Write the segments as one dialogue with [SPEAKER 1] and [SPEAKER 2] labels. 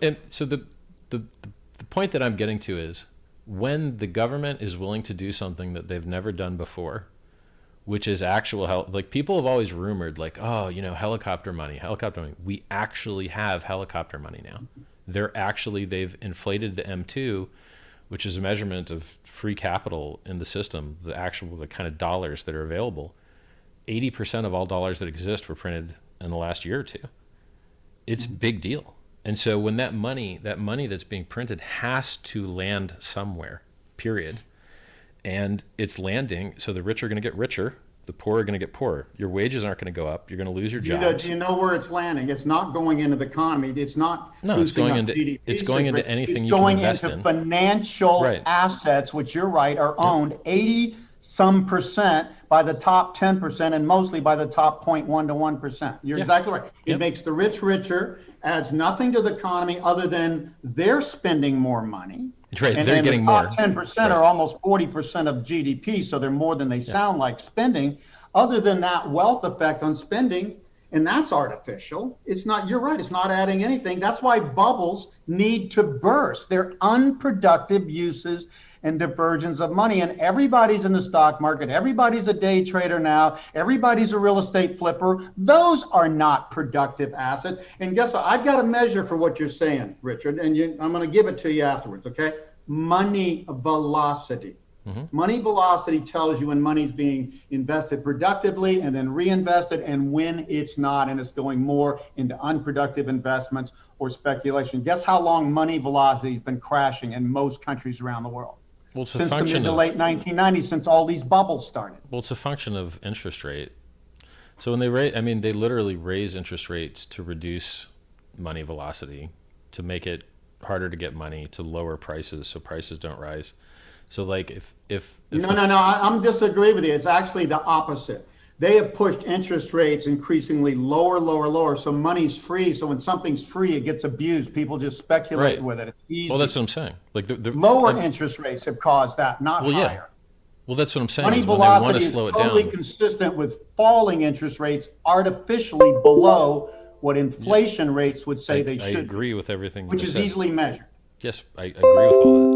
[SPEAKER 1] And so the the point that I'm getting to is when the government is willing to do something that they've never done before, which is actual help. Like people have always rumored, like, oh, helicopter money, helicopter money. We actually have helicopter money now. They've inflated the M2, which is a measurement of free capital in the system, the kind of dollars that are available. 80% of all dollars that exist were printed in the last year or two. It's a big deal. And so when that money that's being printed has to land somewhere, period. And it's landing, so the rich are going to get richer, the poor are going to get poorer. Your wages aren't going to go up. You're going to lose your
[SPEAKER 2] Do
[SPEAKER 1] jobs.
[SPEAKER 2] you know where it's landing? It's not going into the economy. It's not
[SPEAKER 1] No, it's
[SPEAKER 2] boosting
[SPEAKER 1] going
[SPEAKER 2] up
[SPEAKER 1] into it's
[SPEAKER 2] GDP.
[SPEAKER 1] going into anything
[SPEAKER 2] It's
[SPEAKER 1] you can
[SPEAKER 2] going
[SPEAKER 1] invest
[SPEAKER 2] into
[SPEAKER 1] in.
[SPEAKER 2] financial
[SPEAKER 1] Right.
[SPEAKER 2] assets, which you're right, are
[SPEAKER 1] Yep.
[SPEAKER 2] owned 80 some percent by the top 10% and mostly by the top 0.1 to 1%. You're
[SPEAKER 1] Yeah.
[SPEAKER 2] exactly right. It
[SPEAKER 1] Yep.
[SPEAKER 2] makes the rich richer, adds nothing to the economy other than they're spending more money.
[SPEAKER 1] Right. They're
[SPEAKER 2] And the
[SPEAKER 1] getting
[SPEAKER 2] top
[SPEAKER 1] more.
[SPEAKER 2] 10%
[SPEAKER 1] Right.
[SPEAKER 2] are almost 40% of GDP, so they're more than they
[SPEAKER 1] Yeah.
[SPEAKER 2] sound like spending. Other than that wealth effect on spending, and that's artificial. It's not, you're right, it's not adding anything. That's why bubbles need to burst. They're unproductive uses and diversions of money. And everybody's in the stock market. Everybody's a day trader now. Everybody's a real estate flipper. Those are not productive assets. And guess what? I've got a measure for what you're saying, Richard, and I'm going to give it to you afterwards, okay? Money velocity. Money velocity tells you when money's being invested productively and then reinvested and when it's not and it's going more into unproductive investments or speculation. Guess how long money velocity has been crashing in most countries around the world?
[SPEAKER 1] Well, it's a
[SPEAKER 2] Since the mid
[SPEAKER 1] function
[SPEAKER 2] to
[SPEAKER 1] of
[SPEAKER 2] late 1990s, since all these bubbles started.
[SPEAKER 1] well, it's a function of interest rate. So when they raise, I mean, they literally raise interest rates to reduce money velocity, to make it harder to get money, to lower prices so prices don't rise. So like if
[SPEAKER 2] No, no, no. I'm disagree with you. It's actually the opposite. They have pushed interest rates increasingly lower, lower, lower. So money's free. So when something's free, it gets abused. People just speculate
[SPEAKER 1] right.
[SPEAKER 2] with it. It's
[SPEAKER 1] Well,
[SPEAKER 2] easy.
[SPEAKER 1] that's what I'm saying. Like
[SPEAKER 2] Lower
[SPEAKER 1] and
[SPEAKER 2] interest rates have caused that, not
[SPEAKER 1] well, yeah.
[SPEAKER 2] higher.
[SPEAKER 1] Well, that's what I'm saying
[SPEAKER 2] Money
[SPEAKER 1] is when they want to
[SPEAKER 2] velocity is
[SPEAKER 1] slow it
[SPEAKER 2] totally
[SPEAKER 1] down.
[SPEAKER 2] consistent with falling interest rates, artificially below what
[SPEAKER 1] Yeah,
[SPEAKER 2] inflation rates would say they
[SPEAKER 1] I
[SPEAKER 2] should be,
[SPEAKER 1] agree with everything you
[SPEAKER 2] which
[SPEAKER 1] just
[SPEAKER 2] is
[SPEAKER 1] said.
[SPEAKER 2] easily measured.
[SPEAKER 1] Yes, I agree with all that.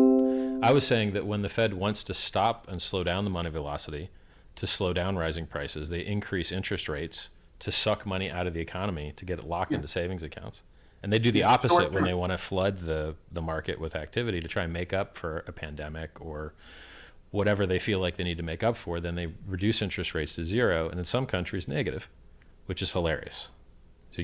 [SPEAKER 1] I was saying that when the Fed wants to stop and slow down the money velocity, to slow down rising prices, they increase interest rates to suck money out of the economy to get it locked
[SPEAKER 2] Yeah,
[SPEAKER 1] into savings accounts. And they do the
[SPEAKER 2] yeah,
[SPEAKER 1] opposite
[SPEAKER 2] short
[SPEAKER 1] when they
[SPEAKER 2] term.
[SPEAKER 1] want to flood the market with activity to try and make up for a pandemic or whatever they feel like they need to make up for. Then they reduce interest rates to zero, and in some countries negative, which is hilarious. So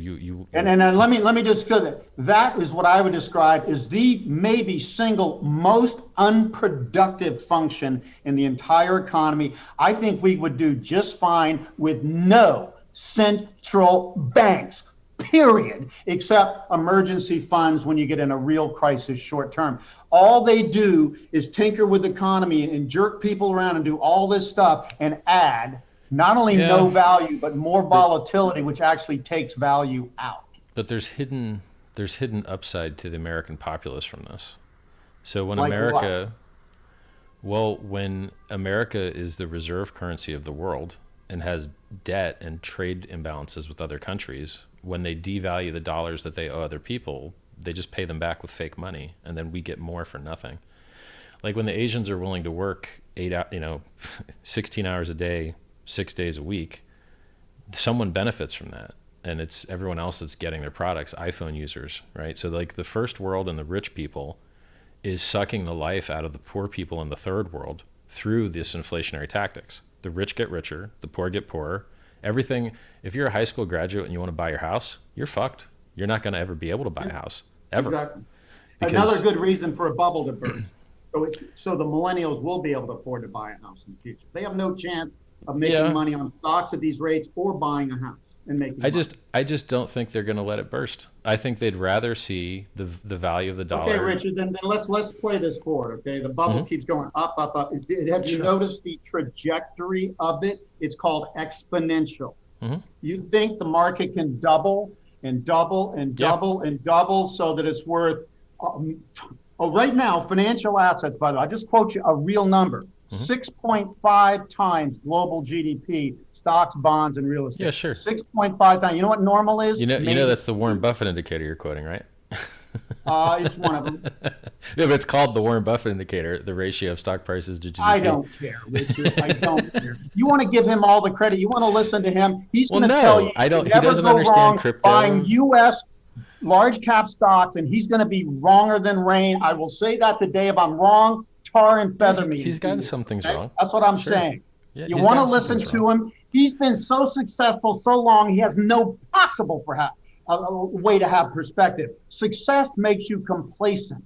[SPEAKER 2] And let me just go. That is what I would describe as the maybe single most unproductive function in the entire economy. I think we would do just fine with no central banks, period, except emergency funds when you get in a real crisis short term. All they do is tinker with the economy and jerk people around and do all this stuff and add not only
[SPEAKER 1] yeah,
[SPEAKER 2] no value, but more
[SPEAKER 1] but
[SPEAKER 2] volatility, which actually takes value out.
[SPEAKER 1] but there's hidden upside to the American populace from this. So
[SPEAKER 2] Like what?
[SPEAKER 1] when America is the reserve currency of the world and has debt and trade imbalances with other countries, when they devalue the dollars that they owe other people, they just pay them back with fake money, and then we get more for nothing. Like when the Asians are willing to work 16 hours a day, 6 days a week, someone benefits from that. And it's everyone else that's getting their products, iPhone users, right? So like the first world and the rich people is sucking the life out of the poor people in the third world through this inflationary tactics. The rich get richer, the poor get poorer. Everything, if you're a high school graduate and you want to buy your house, you're fucked. You're not going to ever be able to buy
[SPEAKER 2] Yeah,
[SPEAKER 1] a house, ever.
[SPEAKER 2] exactly. Another
[SPEAKER 1] Because,
[SPEAKER 2] good reason for a bubble to burst. So the millennials will be able to afford to buy a house in the future. They have no chance of making
[SPEAKER 1] yeah,
[SPEAKER 2] money on stocks at these rates or buying a house and making
[SPEAKER 1] I
[SPEAKER 2] money.
[SPEAKER 1] just I just don't think they're going to let it burst. I think they'd rather see the value of the
[SPEAKER 2] Okay,
[SPEAKER 1] dollar.
[SPEAKER 2] Richard, then let's play this forward. Okay, the bubble
[SPEAKER 1] Hmm.
[SPEAKER 2] keeps going up, up, up. Have you
[SPEAKER 1] Sure.
[SPEAKER 2] noticed the trajectory of it? It's called exponential.
[SPEAKER 1] Hmm.
[SPEAKER 2] You think the market can double and double and
[SPEAKER 1] Yeah.
[SPEAKER 2] double and double so that it's worth, um, oh, right now, financial assets, by the way, I just quote you a real number,
[SPEAKER 1] Hmm.
[SPEAKER 2] 6.5 times global GDP, stocks, bonds, and real
[SPEAKER 1] Yeah,
[SPEAKER 2] estate.
[SPEAKER 1] sure.
[SPEAKER 2] 6.5 times. You know what normal is?
[SPEAKER 1] You know
[SPEAKER 2] Maybe
[SPEAKER 1] that's the Warren Buffett indicator you're quoting, right?
[SPEAKER 2] It's one of them.
[SPEAKER 1] No, but it's called the Warren Buffett indicator, the ratio of stock prices to GDP.
[SPEAKER 2] I don't care, Richard. I don't care. You want to give him all the credit. You want to listen to him. He's
[SPEAKER 1] Well,
[SPEAKER 2] going to tell
[SPEAKER 1] no,
[SPEAKER 2] you
[SPEAKER 1] I don't. He
[SPEAKER 2] never
[SPEAKER 1] doesn't
[SPEAKER 2] go
[SPEAKER 1] understand
[SPEAKER 2] wrong buying
[SPEAKER 1] crypto.
[SPEAKER 2] U.S. large cap stocks, and he's going to be wronger than rain. I will say that today. If I'm wrong, tar and
[SPEAKER 1] Yeah,
[SPEAKER 2] feather me.
[SPEAKER 1] he's gotten some things
[SPEAKER 2] Okay?
[SPEAKER 1] wrong.
[SPEAKER 2] That's what I'm
[SPEAKER 1] Sure.
[SPEAKER 2] saying.
[SPEAKER 1] Yeah,
[SPEAKER 2] You
[SPEAKER 1] he's
[SPEAKER 2] want to
[SPEAKER 1] gotten some
[SPEAKER 2] listen
[SPEAKER 1] things
[SPEAKER 2] to
[SPEAKER 1] wrong.
[SPEAKER 2] him. He's been so successful so long, he has no possible way to have perspective. Success makes you complacent.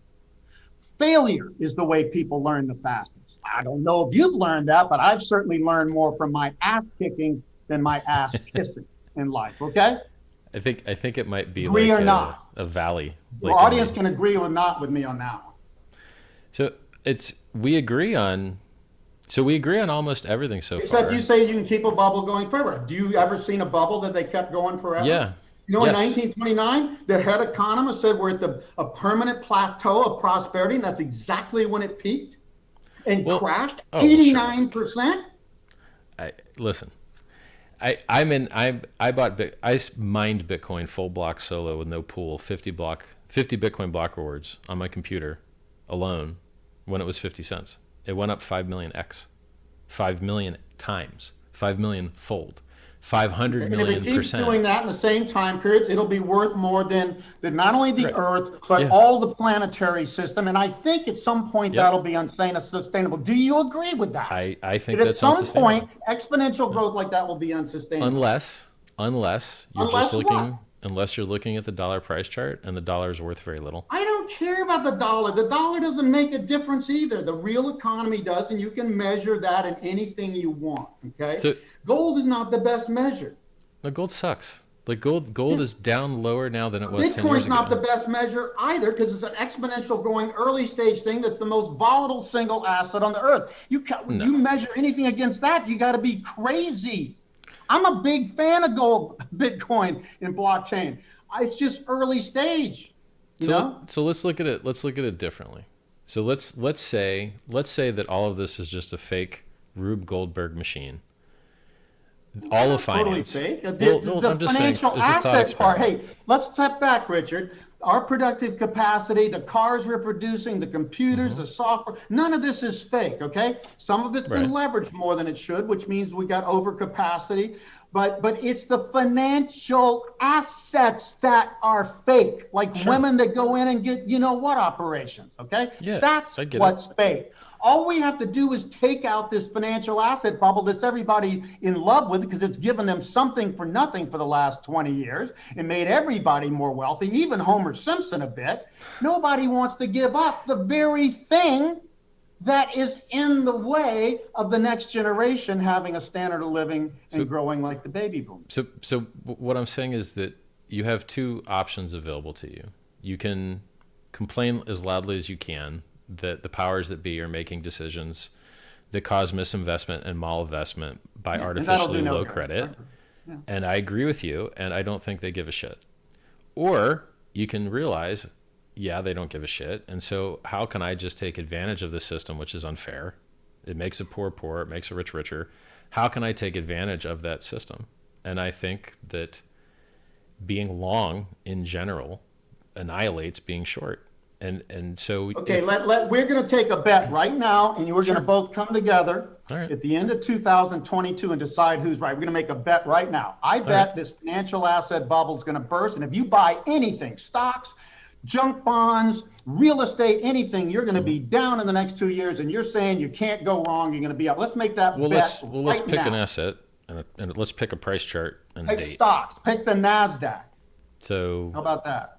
[SPEAKER 2] Failure is the way people learn the fastest. I don't know if you've learned that, but I've certainly learned more from my ass kicking than my ass kissing in life. Okay?
[SPEAKER 1] I think it might be
[SPEAKER 2] Agree
[SPEAKER 1] like
[SPEAKER 2] or not?
[SPEAKER 1] a valley.
[SPEAKER 2] The
[SPEAKER 1] Like
[SPEAKER 2] audience can agree or not with me on that one.
[SPEAKER 1] So we agree on almost everything so
[SPEAKER 2] Except
[SPEAKER 1] far.
[SPEAKER 2] you say you can keep a bubble going forever. Do you ever seen a bubble that they kept going forever?
[SPEAKER 1] Yeah.
[SPEAKER 2] You know, in
[SPEAKER 1] Yes.
[SPEAKER 2] 1929, the head economist said we're at a permanent plateau of prosperity, and that's exactly when it peaked and crashed.
[SPEAKER 1] Oh, well, sure.
[SPEAKER 2] 89%.
[SPEAKER 1] Listen. I mined Bitcoin full block solo with no pool, 50 Bitcoin block rewards on my computer alone when it was 50 cents. It went up 5 million x, 5 million times, 5 million fold, 500
[SPEAKER 2] And if
[SPEAKER 1] million
[SPEAKER 2] it keeps
[SPEAKER 1] percent.
[SPEAKER 2] doing that in the same time periods, it'll be worth more than not only the
[SPEAKER 1] Right.
[SPEAKER 2] Earth, but
[SPEAKER 1] Yeah.
[SPEAKER 2] all the planetary system. And I think at some point
[SPEAKER 1] Yep.
[SPEAKER 2] that'll be unsustainable. Do you agree with that?
[SPEAKER 1] I think
[SPEAKER 2] That at
[SPEAKER 1] that's
[SPEAKER 2] some
[SPEAKER 1] unsustainable.
[SPEAKER 2] point, exponential growth like that will be unsustainable.
[SPEAKER 1] Unless you're
[SPEAKER 2] Unless
[SPEAKER 1] just
[SPEAKER 2] what?
[SPEAKER 1] looking, unless you're looking at the dollar price chart and the dollar is worth very little.
[SPEAKER 2] I don't care about the dollar. The dollar doesn't make a difference either. The real economy does, and you can measure that in anything you want. Okay.
[SPEAKER 1] So
[SPEAKER 2] Gold is not the best measure.
[SPEAKER 1] the gold sucks. Like gold is down lower now than it was 10 years
[SPEAKER 2] Bitcoin's
[SPEAKER 1] ago.
[SPEAKER 2] not the best measure either because it's an exponential growing early stage thing that's the most volatile single asset on the earth. You measure anything against that, you got to be crazy. I'm a big fan of gold, Bitcoin, and blockchain. It's just early stage.
[SPEAKER 1] So let's look at it. Let's look at it differently. So let's say that all of this is just a fake Rube Goldberg machine. All of finance.
[SPEAKER 2] Totally fake.
[SPEAKER 1] Well, I'm just saying,
[SPEAKER 2] financial
[SPEAKER 1] as a thought
[SPEAKER 2] asset part.
[SPEAKER 1] experiment.
[SPEAKER 2] Hey, let's step back, Richard. Our productive capacity, the cars we're producing, the computers, the software, none of this is fake, okay? Some of it's been leveraged more than it should, which means we got overcapacity. But it's the financial assets that are fake, like women that go in and get what operations, okay?
[SPEAKER 1] Yeah,
[SPEAKER 2] that's
[SPEAKER 1] I get
[SPEAKER 2] what's fake. All we have to do is take out this financial asset bubble that's everybody in love with because it's given them something for nothing for the last 20 years and made everybody more wealthy, even Homer Simpson a bit. Nobody wants to give up the very thing that is in the way of the next generation having a standard of living and growing like the baby boom.
[SPEAKER 1] So what I'm saying is that you have two options available to you. You can complain as loudly as you can that the powers that be are making decisions that cause misinvestment and malinvestment by artificially low credit. Yeah. And I agree with you, and I don't think they give a shit. Or you can realize, yeah, they don't give a shit. And so how can I just take advantage of this system, which is unfair? It makes a poor poor, it makes a rich richer. How can I take advantage of that system? And I think that being long in general annihilates being short. And so
[SPEAKER 2] okay, we're going to take a bet right now, and we're going to both come together at the end of 2022 and decide who's right. We're going to make a bet right now. I bet this financial asset bubble is going to burst, and if you buy anything, stocks, junk bonds, real estate, anything, you're going to be down in the next 2 years, and you're saying you can't go wrong. You're going to be up. Let's make that bet.
[SPEAKER 1] Let's pick an asset, and let's pick a price chart and a date.
[SPEAKER 2] Pick stocks. Pick the NASDAQ.
[SPEAKER 1] So
[SPEAKER 2] how about that?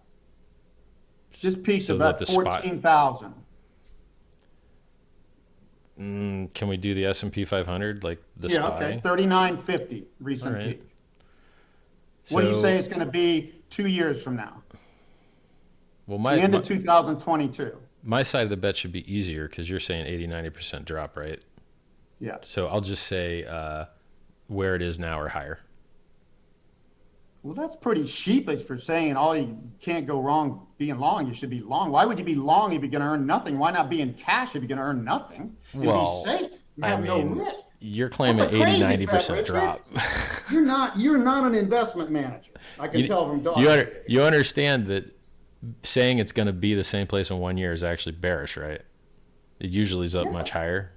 [SPEAKER 2] Just peaked about 14,000.
[SPEAKER 1] Can we do the S&P 500 like the SPY?
[SPEAKER 2] Yeah, okay. 3950 recent peak. What do you say it's going to be 2 years from now?
[SPEAKER 1] Well,
[SPEAKER 2] the end of 2022.
[SPEAKER 1] My side of the bet should be easier because you're saying 80-90% drop, right?
[SPEAKER 2] Yeah.
[SPEAKER 1] So I'll just say where it is now or higher.
[SPEAKER 2] Well, that's pretty sheepish for saying you can't go wrong being long. You should be long. Why would you be long if you're going to earn nothing? Why not be in cash if you're going to earn nothing? And be safe. You have no risk.
[SPEAKER 1] You're claiming 80-90% drop.
[SPEAKER 2] You're not an investment manager. I can tell from talking.
[SPEAKER 1] You understand that saying it's going to be the same place in 1 year is actually bearish, right? It usually is up
[SPEAKER 2] Yeah.
[SPEAKER 1] much higher.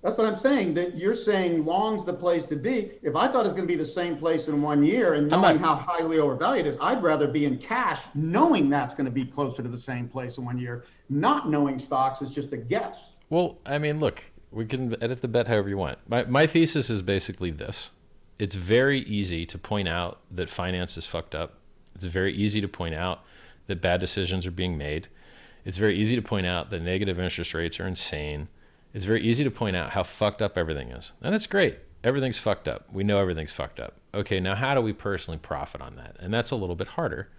[SPEAKER 2] That's what I'm saying. That you're saying long's the place to be. If I thought it's going to be the same place in 1 year and
[SPEAKER 1] I'm
[SPEAKER 2] knowing
[SPEAKER 1] not.
[SPEAKER 2] how highly overvalued it is, I'd rather be in cash knowing that's going to be closer to the same place in 1 year. Not knowing stocks is just a guess.
[SPEAKER 1] Well, I mean, look, we can edit the bet however you want. My thesis is basically this. It's very easy to point out that finance is fucked up. It's very easy to point out that bad decisions are being made. It's very easy to point out that negative interest rates are insane. It's very easy to point out how fucked up everything is. And it's great. Everything's fucked up. We know everything's fucked up. Okay, now how do we personally profit on that? And that's a little bit harder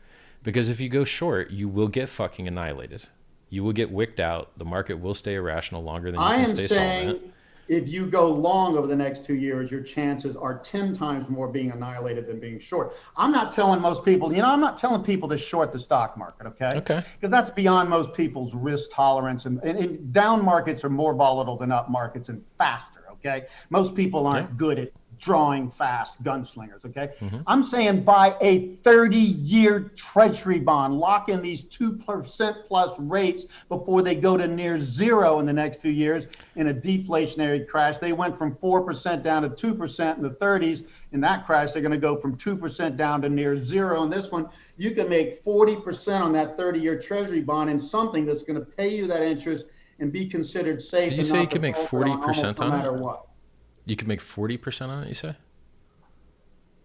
[SPEAKER 1] because if you go short, you will get fucking annihilated. You will get wicked out. The market will stay irrational longer than you
[SPEAKER 2] I
[SPEAKER 1] can
[SPEAKER 2] am
[SPEAKER 1] stay
[SPEAKER 2] saying
[SPEAKER 1] solvent.
[SPEAKER 2] if you go long over the next 2 years, your chances are 10 times more being annihilated than being short. I'm not telling most people, I'm not telling people to short the stock market, okay?
[SPEAKER 1] Okay.
[SPEAKER 2] Because that's beyond most people's risk tolerance. And down markets are more volatile than up markets and faster, okay? Most people
[SPEAKER 1] Yeah.
[SPEAKER 2] aren't good at drawing fast gunslingers, okay?
[SPEAKER 1] Mm-hmm.
[SPEAKER 2] I'm saying buy a 30-year treasury bond, lock in these 2% plus rates before they go to near zero in the next few years in a deflationary crash. They went from 4% down to 2% in the 30s. In that crash, they're going to go from 2% down to near zero. In this one, you can make 40% on that 30-year treasury bond in something that's going to pay you that interest and be considered safe.
[SPEAKER 1] Did you
[SPEAKER 2] and
[SPEAKER 1] say you
[SPEAKER 2] not
[SPEAKER 1] could make
[SPEAKER 2] default on almost
[SPEAKER 1] 40%
[SPEAKER 2] no
[SPEAKER 1] on it?
[SPEAKER 2] matter what.
[SPEAKER 1] You could make 40% on it, you say?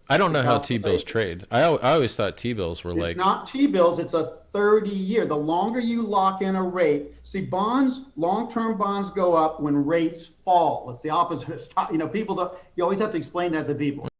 [SPEAKER 1] I don't know how
[SPEAKER 2] Without
[SPEAKER 1] T-bills
[SPEAKER 2] fake.
[SPEAKER 1] trade. I always thought T-bills were
[SPEAKER 2] It's
[SPEAKER 1] like,
[SPEAKER 2] not T-bills, it's a 30-year. The longer you lock in a rate, see, bonds, long-term bonds go up when rates fall. It's the opposite of stock. People don't, you always have to explain that to people.